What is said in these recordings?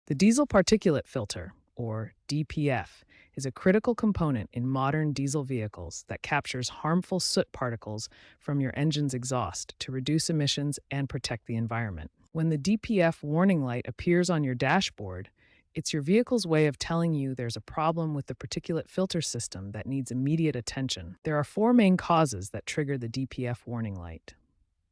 The diesel particulate filter, or DPF, is a critical component in modern diesel vehicles that captures harmful soot particles from your engine's exhaust to reduce emissions and protect the environment. When the DPF warning light appears on your dashboard, it's your vehicle's way of telling you there's a problem with the particulate filter system that needs immediate attention. There are four main causes that trigger the DPF warning light.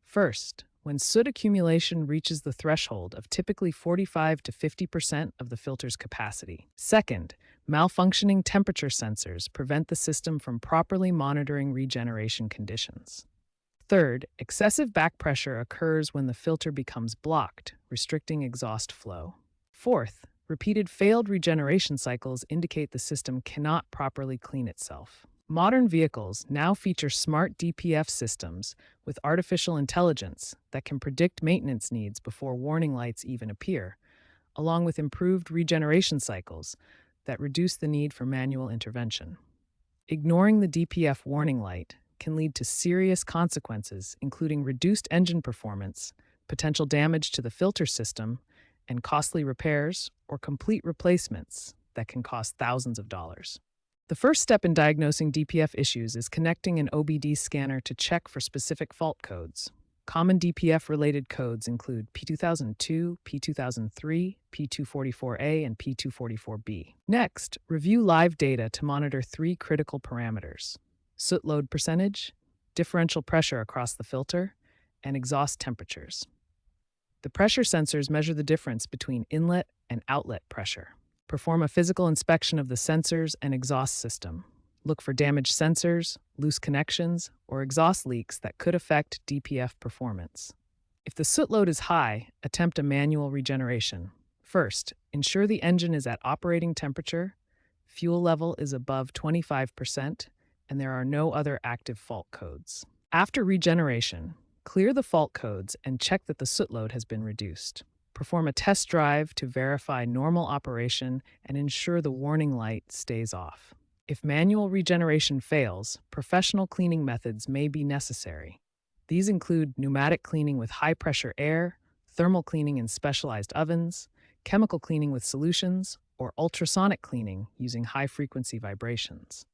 First, when soot accumulation reaches the threshold of typically 45 to 50% of the filter's capacity. Second, malfunctioning temperature sensors prevent the system from properly monitoring regeneration conditions. Third, excessive back pressure occurs when the filter becomes blocked, restricting exhaust flow. Fourth, repeated failed regeneration cycles indicate the system cannot properly clean itself. Modern vehicles now feature smart DPF systems with artificial intelligence that can predict maintenance needs before warning lights even appear, along with improved regeneration cycles that reduce the need for manual intervention. Ignoring the DPF warning light can lead to serious consequences, including reduced engine performance, potential damage to the filter system, and costly repairs or complete replacements that can cost thousands of dollars. The first step in diagnosing DPF issues is connecting an OBD scanner to check for specific fault codes. Common DPF-related codes include P2002, P2003, P244A, and P244B. Next, review live data to monitor three critical parameters: soot load percentage, differential pressure across the filter, and exhaust temperatures. The pressure sensors measure the difference between inlet and outlet pressure. Perform a physical inspection of the sensors and exhaust system. Look for damaged sensors, loose connections, or exhaust leaks that could affect DPF performance. If the soot load is high, attempt a manual regeneration. First, ensure the engine is at operating temperature, fuel level is above 25%, and there are no other active fault codes. After regeneration, clear the fault codes and check that the soot load has been reduced. Perform a test drive to verify normal operation and ensure the warning light stays off. If manual regeneration fails, professional cleaning methods may be necessary. These include pneumatic cleaning with high-pressure air, thermal cleaning in specialized ovens, chemical cleaning with solutions, or ultrasonic cleaning using high-frequency vibrations.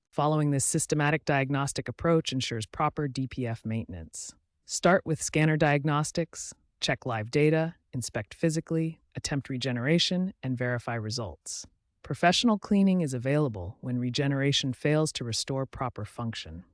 Following this systematic diagnostic approach ensures proper DPF maintenance. Start with scanner diagnostics, check live data, inspect physically, attempt regeneration, and verify results. Professional cleaning is available when regeneration fails to restore proper function.